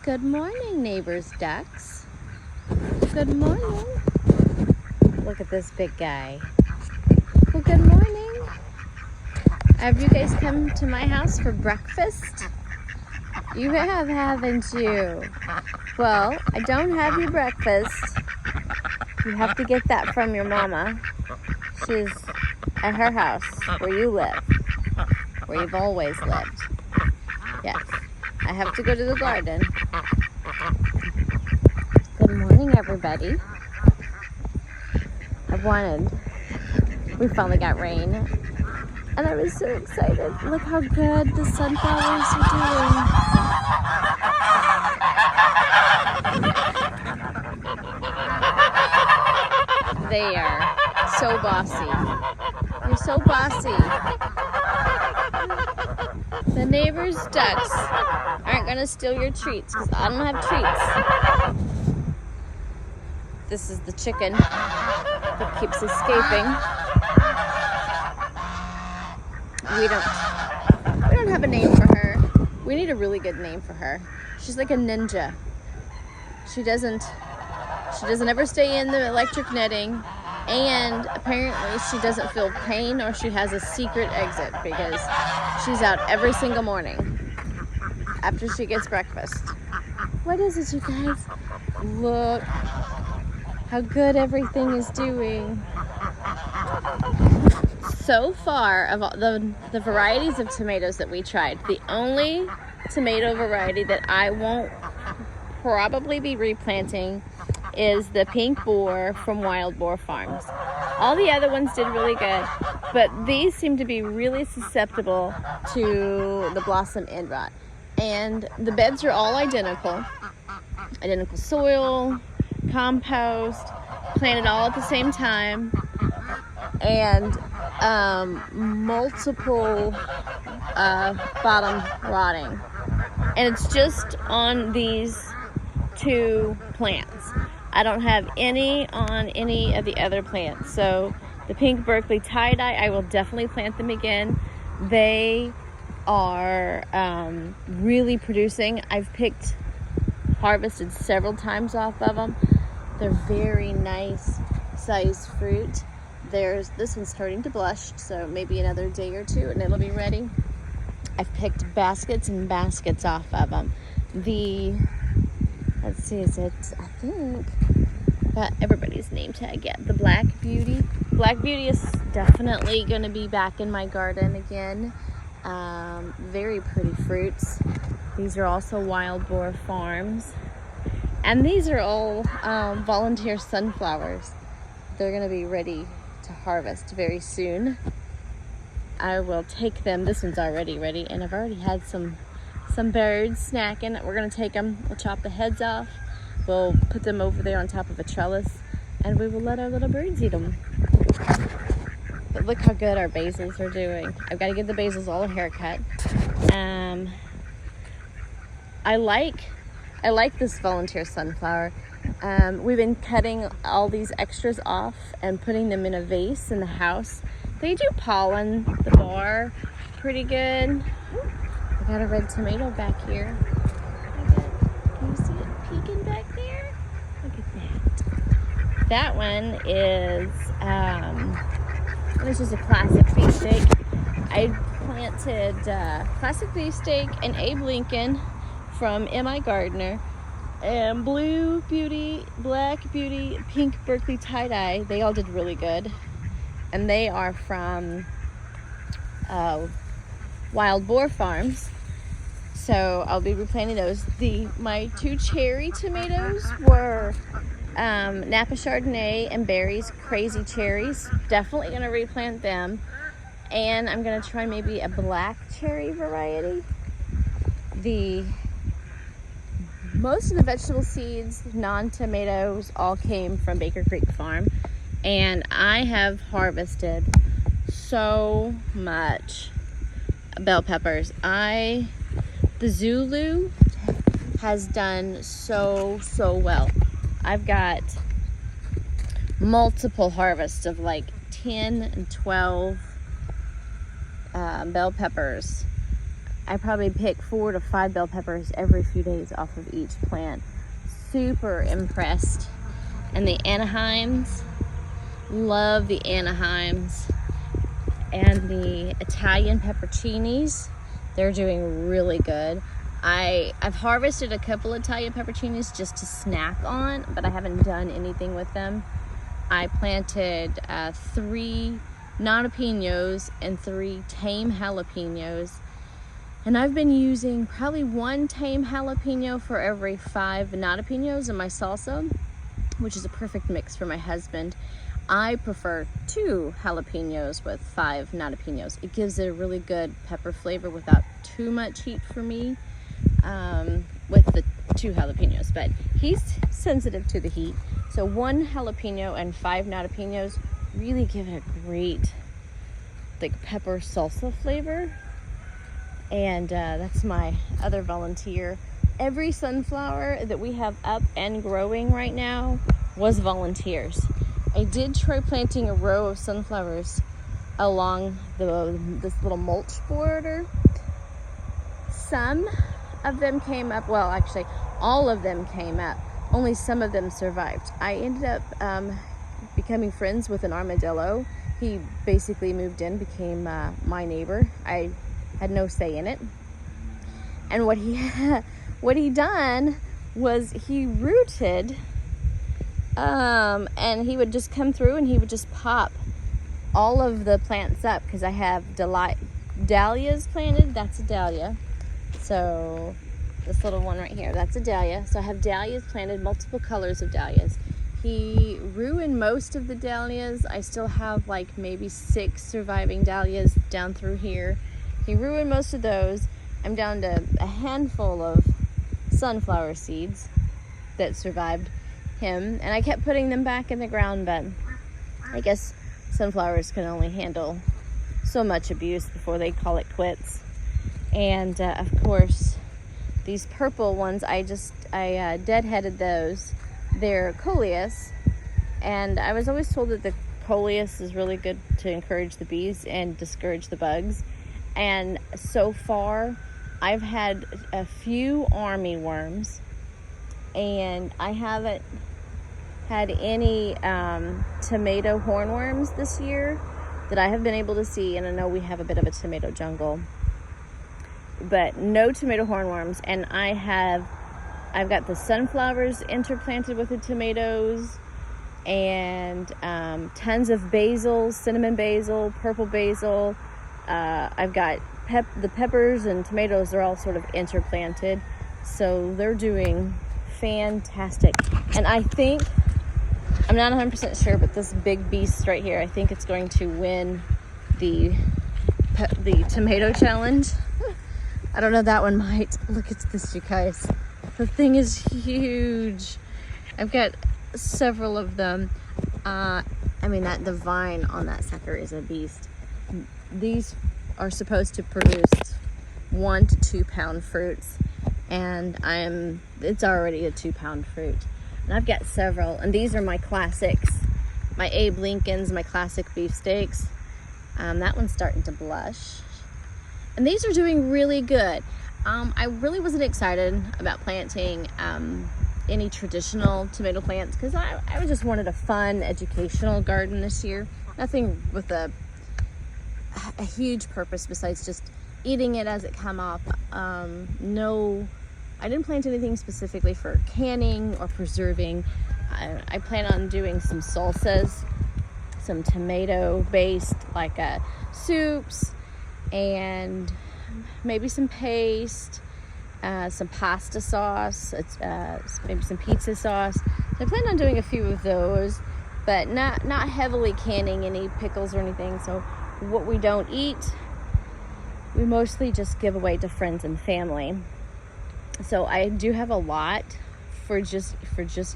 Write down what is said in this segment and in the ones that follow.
Good morning, neighbors ducks. Good morning. Look at this big guy. Well, good morning. Have you guys come to my house for breakfast? You have, haven't you? Well, I don't have your breakfast. You have to get that from your mama. She's at her house where you live, where you've always lived. Yes, I have to go to the garden. Good morning, everybody. We finally got rain, and I was so excited. Look how good the sunflowers are doing. They are so bossy. You're so bossy. The neighbor's ducks aren't gonna steal your treats because I don't have treats. This is the chicken that keeps escaping. We don't have a name for her. We need a really good name for her. She's like a ninja. She doesn't ever stay in the electric netting, and apparently she doesn't feel pain, or she has a secret exit because she's out every single morning after she gets breakfast. What is it, you guys? Look how good everything is doing. So far, of all the varieties of tomatoes that we tried, the only tomato variety that I won't probably be replanting is the Pink Boar from Wild Boar Farms. All the other ones did really good, but these seem to be really susceptible to the blossom end rot. And the beds are all identical soil, compost, planted all at the same time, and multiple bottom rotting. And it's just on these two plants. I don't have any on any of the other plants. So the Pink Berkeley tie-dye, I will definitely plant them again. They are really producing. I've harvested several times off of them. They're very nice sized fruit. This one's starting to blush, so maybe another day or two and it'll be ready. I've picked baskets and baskets off of them. Let's see, I think got everybody's name tag yet. The Black Beauty. Black Beauty is definitely going to be back in my garden again. Very pretty fruits. These are also Wild Boar Farms. And these are all volunteer sunflowers. They're going to be ready to harvest very soon. I will take them. This one's already ready, and I've already had some birds snacking. We're going to take them. We'll chop the heads off. We'll put them over there on top of a trellis, and we will let our little birds eat them. But look how good our basils are doing. I've got to give the basils all a haircut. I like this volunteer sunflower. We've been cutting all these extras off and putting them in a vase in the house. They do pollen the bar pretty good. I got a red tomato back here. Can you see it peeking back there? Look at that. That one is this is a classic beefsteak. I planted classic beefsteak and Abe Lincoln from M.I. Gardner, and Blue Beauty, Black Beauty, Pink Berkeley tie-dye. They all did really good, and they are from Wild Boar Farms. So I'll be replanting those. My two cherry tomatoes were Napa Chardonnay and Barry's Crazy Cherries. Definitely gonna replant them, and I'm gonna try maybe a black cherry variety. Most of the vegetable seeds, non-tomatoes, all came from Baker Creek Farm, and I have harvested so much bell peppers. The Zulu has done so well. I've got multiple harvests of like 10 and 12 bell peppers I probably pick 4 to 5 bell peppers every few days off of each plant. Super impressed. And the Anaheims, love the Anaheims. And the Italian pepperoncinis, they're doing really good. I've harvested a couple Italian pepperoncinis just to snack on, but I haven't done anything with them. I planted 3 Nana Pinos and 3 tame jalapenos. And I've been using probably 1 tame jalapeno for every 5 Nana Pinos in my salsa, which is a perfect mix for my husband. I prefer 2 jalapenos with 5 Nana Pinos. It gives it a really good pepper flavor without too much heat for me, with the 2 jalapenos. But he's sensitive to the heat. So 1 jalapeno and 5 Nana Pinos really give it a great like pepper salsa flavor. And that's my other volunteer. Every sunflower that we have up and growing right now was volunteers. I did try planting a row of sunflowers along this little mulch border. Some of them came up, well, actually, all of them came up. Only some of them survived. I ended up becoming friends with an armadillo. He basically moved in, became my neighbor. I had no say in it. And what he done was he rooted, and he would just come through and he would just pop all of the plants up, because I have dahlias planted. That's a dahlia. So this little one right here, that's a dahlia. So I have dahlias planted, multiple colors of dahlias. He ruined most of the dahlias. I still have like maybe 6 surviving dahlias down through here. He ruined most of those. I'm down to a handful of sunflower seeds that survived him, and I kept putting them back in the ground, but I guess sunflowers can only handle so much abuse before they call it quits. And of course, these purple ones, I deadheaded those. They're coleus, and I was always told that the coleus is really good to encourage the bees and discourage the bugs. And so far, I've had a few army worms, and I haven't had any tomato hornworms this year that I have been able to see. And I know we have a bit of a tomato jungle, but no tomato hornworms. And I've got the sunflowers interplanted with the tomatoes, and tons of basil, cinnamon basil, purple basil. I've got the peppers and tomatoes are all sort of interplanted, so they're doing fantastic. And I think, I'm not 100% sure, but this big beast right here, I think it's going to win the tomato challenge. I don't know, that one might. Look at this, you guys. The thing is huge. I've got several of them. I mean, the vine on that sucker is a beast. These are supposed to produce 1 to 2 pound fruits, and it's already a 2 pound fruit. And I've got several, and these are my classics, my Abe Lincolns, my classic beefsteaks. That one's starting to blush, and these are doing really good. I really wasn't excited about planting any traditional tomato plants, because I just wanted a fun educational garden this year. Nothing with a huge purpose besides just eating it as it come up. No, I didn't plant anything specifically for canning or preserving. I plan on doing some salsas, some tomato based like soups, and maybe some paste, some pasta sauce, maybe some pizza sauce. So I plan on doing a few of those, but not heavily canning any pickles or anything. So what we don't eat, we mostly just give away to friends and family. So I do have a lot for just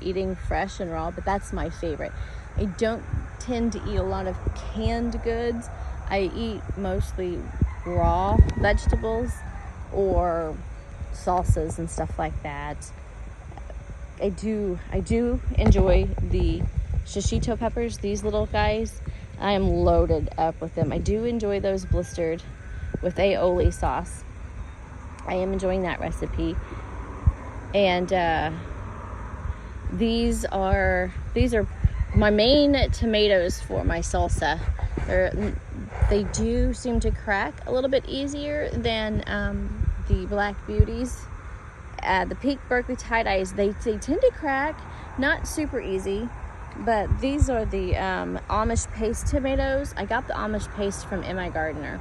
eating fresh and raw, but that's my favorite. I don't tend to eat a lot of canned goods. I eat mostly raw vegetables or salsas and stuff like that. I do enjoy the shishito peppers, these little guys. I am loaded up with them. I do enjoy those blistered with aioli sauce. I am enjoying that recipe. And these are my main tomatoes for my salsa. They do seem to crack a little bit easier than the Black Beauties. The Peak Berkeley tie-dyes, they tend to crack, not super easy, but these are the Amish paste tomatoes. I got the Amish paste from M.I. Gardener,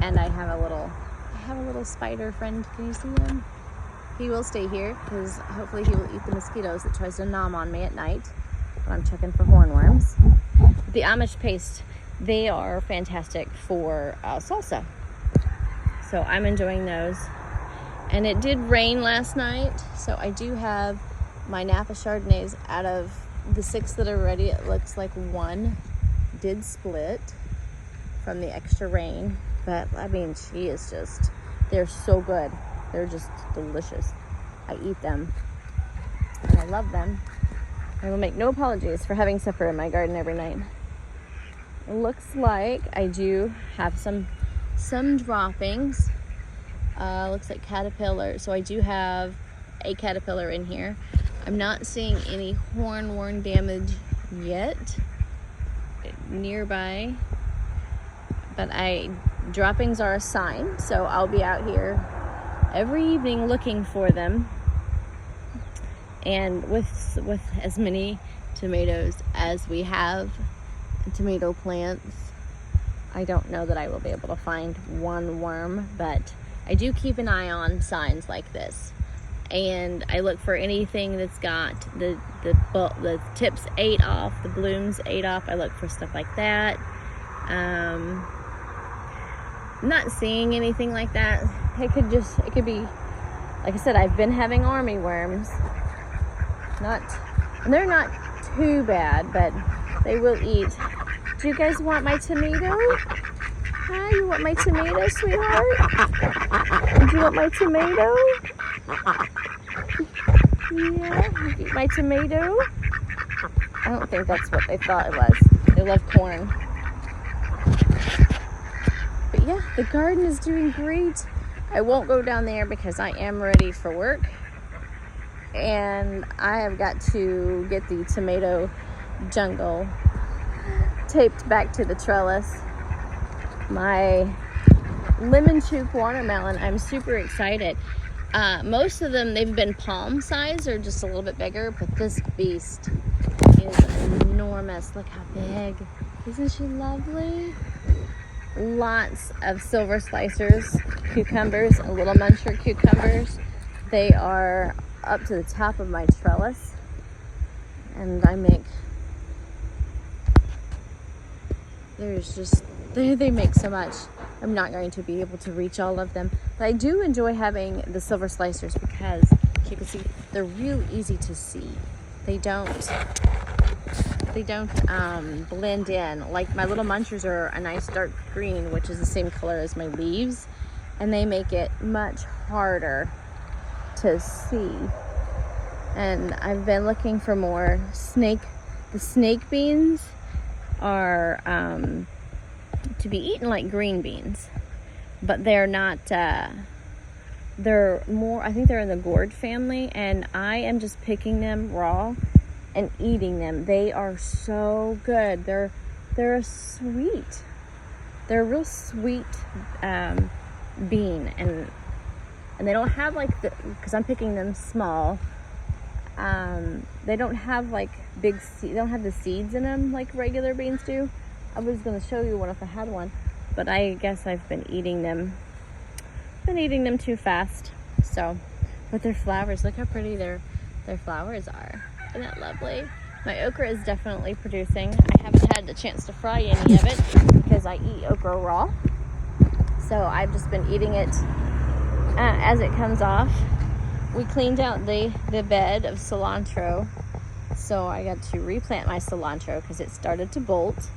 and I have a little spider friend. Can you see him? He will stay here because hopefully he will eat the mosquitoes that tries to nom on me at night when I'm checking for hornworms. The Amish paste, they are fantastic for salsa, so I'm enjoying those. And it did rain last night, so I do have my Napa Chardonnays. Out of the 6 that are ready, it looks like 1 did split from the extra rain. But I mean, they're so good. They're just delicious. I eat them and I love them. I will make no apologies for having supper in my garden every night. It looks like I do have some droppings. Looks like caterpillar. So I do have a caterpillar in here. I'm not seeing any hornworm damage yet nearby, but droppings are a sign. So I'll be out here every evening looking for them. And with as many tomatoes as we have tomato plants, I don't know that I will be able to find one worm, but I do keep an eye on signs like this, and I look for anything that's got the tips ate off, the blooms ate off. I look for stuff like that. I'm not seeing anything like that. It could be, like I said, I've been having army worms. They're not too bad, but they will eat. Do you guys want my tomato? Hi, you want my tomato, sweetheart? Do you want my tomato? Yeah, eat my tomato? I don't think that's what they thought it was. They love corn. But yeah, the garden is doing great. I won't go down there because I am ready for work. And I have got to get the tomato jungle taped back to the trellis. My lemon chook watermelon, I'm super excited. Most of them, they've been palm size or just a little bit bigger, but this beast is enormous. Look how big. Isn't she lovely? Lots of silver slicers, cucumbers, and little muncher cucumbers. They are up to the top of my trellis, and they make so much. I'm not going to be able to reach all of them, but I do enjoy having the silver slicers because you can see they're real easy to see. They don't blend in. Like my little munchers are a nice dark green, which is the same color as my leaves, and they make it much harder to see. And I've been looking for more the snake beans are to be eaten like green beans, but they're not, they're more, I think they're in the gourd family, and I am just picking them raw and eating them. They are so good. They're sweet. They're a real sweet bean, and they don't have like because I'm picking them small. They don't have like they don't have the seeds in them like regular beans do. I was going to show you one if I had one, but I guess I've been eating them too fast. So, but their flowers, look how pretty their flowers are. Isn't that lovely? My okra is definitely producing. I haven't had the chance to fry any of it because I eat okra raw. So I've just been eating it as it comes off. We cleaned out the bed of cilantro, so I got to replant my cilantro because it started to bolt.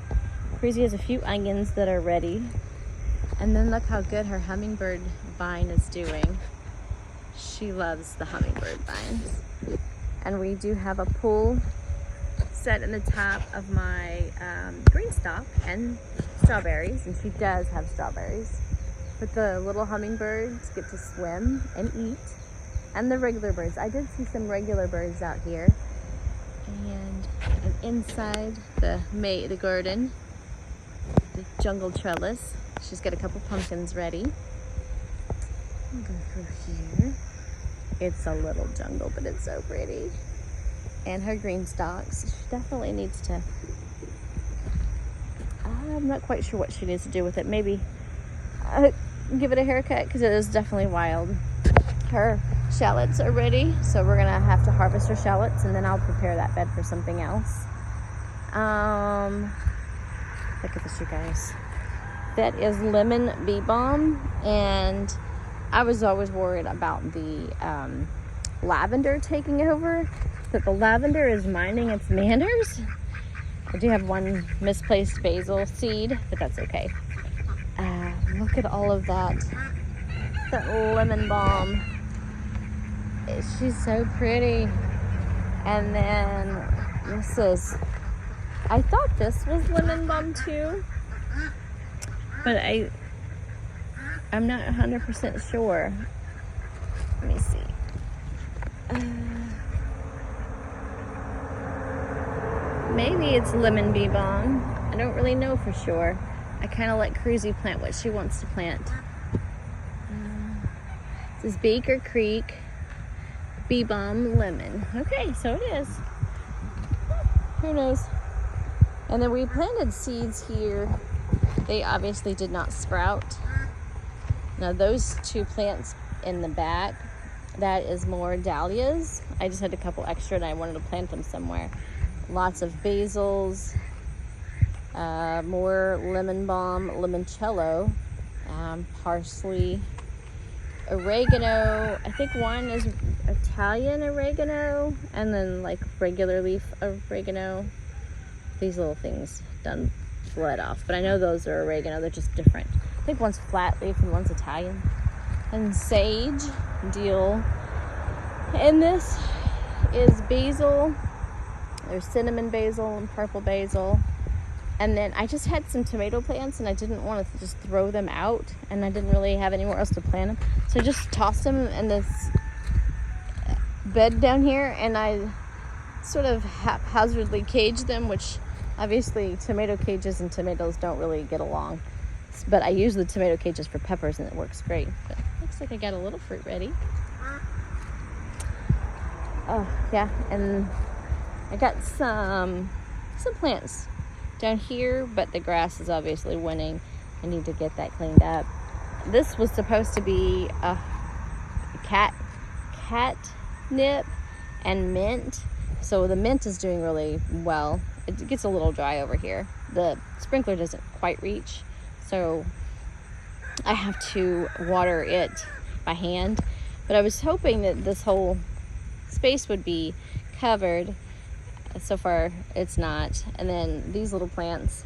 Crazy has a few onions that are ready. And then look how good her hummingbird vine is doing. She loves the hummingbird vines. And we do have a pool set in the top of my green stalk and strawberries, and she does have strawberries. But the little hummingbirds get to swim and eat. And the regular birds. I did see some regular birds out here. And inside the garden, the jungle trellis, she's got a couple pumpkins ready. I'll go through here. It's a little jungle, but it's so pretty. And her green stalks. She definitely needs to, I'm not quite sure what she needs to do with it. Maybe give it a haircut, because it is definitely wild. Her shallots are ready, so we're gonna have to harvest her shallots, and then I'll prepare that bed for something else. Look at this, you guys. That is lemon bee balm, and I was always worried about the lavender taking over, but the lavender is minding its manners. I do have one misplaced basil seed, but that's okay. Look at all of that lemon balm. She's so pretty. And then this is, I thought this was lemon balm too, but I'm not 100% sure. Let me see. Maybe it's lemon bee balm. I don't really know for sure. I kind of let Cruzy plant what she wants to plant. This is Baker Creek Bee Balm Lemon. Okay, so it is. Who knows? And then we planted seeds here. They obviously did not sprout. Now those two plants in the back, that is more dahlias. I just had a couple extra and I wanted to plant them somewhere. Lots of basils, more lemon balm, limoncello, parsley, oregano. I think one is Italian oregano, and then like regular leaf oregano. These little things done bled off, but I know those are oregano. They're just different. I think one's flat leaf and one's Italian. And sage, deal. And this is basil. There's cinnamon basil and purple basil. And then I just had some tomato plants and I didn't want to just throw them out, and I didn't really have anywhere else to plant them. So I just tossed them in this bed down here, and I sort of haphazardly caged them, which obviously tomato cages and tomatoes don't really get along. But I use the tomato cages for peppers and it works great. But looks like I got a little fruit ready. Oh yeah, and I got some plants down here, but the grass is obviously winning. I need to get that cleaned up. This was supposed to be a catnip and mint. So the mint is doing really well. It gets a little dry over here. The sprinkler doesn't quite reach, so I have to water it by hand. But I was hoping that this whole space would be covered. So far it's not. And then these little plants,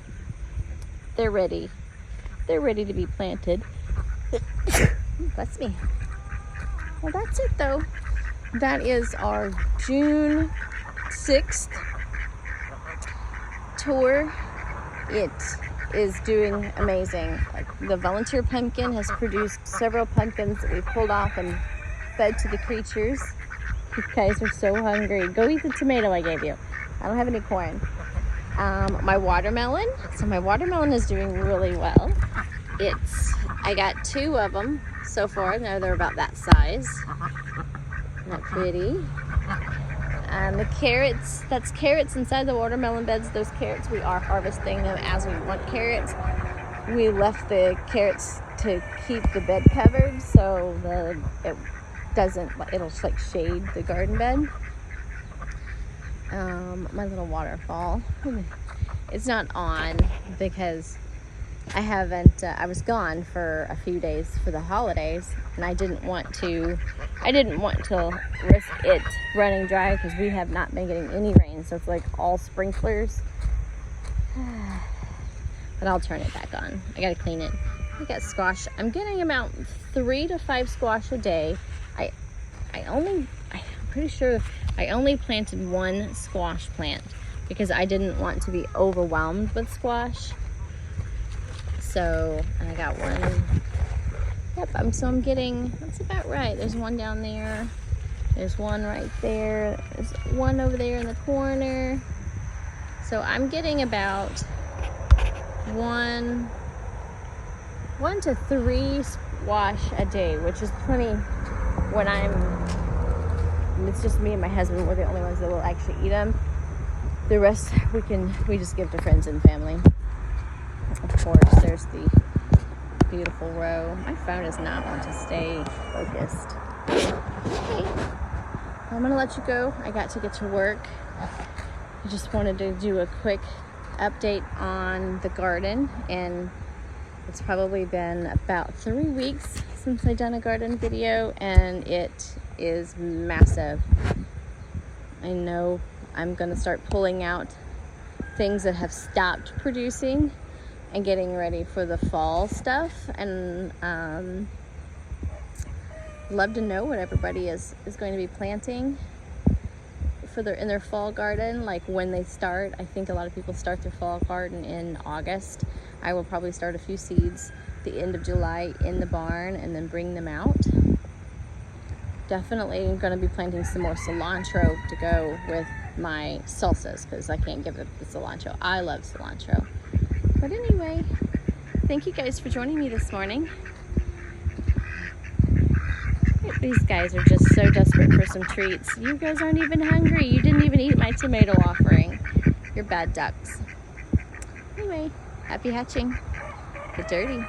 they're ready to be planted. Bless me. Well, that's it though. That is our June 6th tour. It is doing amazing. The volunteer pumpkin has produced several pumpkins that we pulled off and fed to the creatures. You guys are so hungry. Go eat the tomato I gave you. I don't have any corn. My watermelon. So my watermelon is doing really well. I got 2 of them so far. Now they're about that size. Isn't that pretty? And the carrots, that's carrots inside the watermelon beds. Those carrots, we are harvesting them as we want carrots. We left the carrots to keep the bed covered, so it'll like shade the garden bed. My little waterfall. It's not on because I was gone for a few days for the holidays, and I didn't want to risk it running dry because we have not been getting any rain, so it's like all sprinklers. But I'll turn it back on. I gotta clean it. I got squash. I'm getting about 3 to 5 squash a day. I'm pretty sure I only planted 1 squash plant because I didn't want to be overwhelmed with squash. So, and I got Yep, I'm getting, that's about right. There's one down there. There's one right there. There's one over there in the corner. So I'm getting about one to three squash a day, which is plenty when it's just me and my husband. We're the only ones that will actually eat them. The rest we just give to friends and family. Of course, there's the beautiful row. My phone does not want to stay focused. Okay, I'm gonna let you go. I got to get to work. I just wanted to do a quick update on the garden, and it's probably been about 3 weeks since I've done a garden video, and it is massive. I know I'm gonna start pulling out things that have stopped producing and getting ready for the fall stuff, and love to know what everybody is going to be planting in their fall garden, like when they start. I think a lot of people start their fall garden in August. I will probably start a few seeds the end of July in the barn and then bring them out. Definitely I'm going to be planting some more cilantro to go with my salsas, because I can't give up the cilantro. I love cilantro. But anyway, thank you guys for joining me this morning. These guys are just so desperate for some treats. You guys aren't even hungry. You didn't even eat my tomato offering. You're bad ducks. Anyway, happy hatching. Get dirty.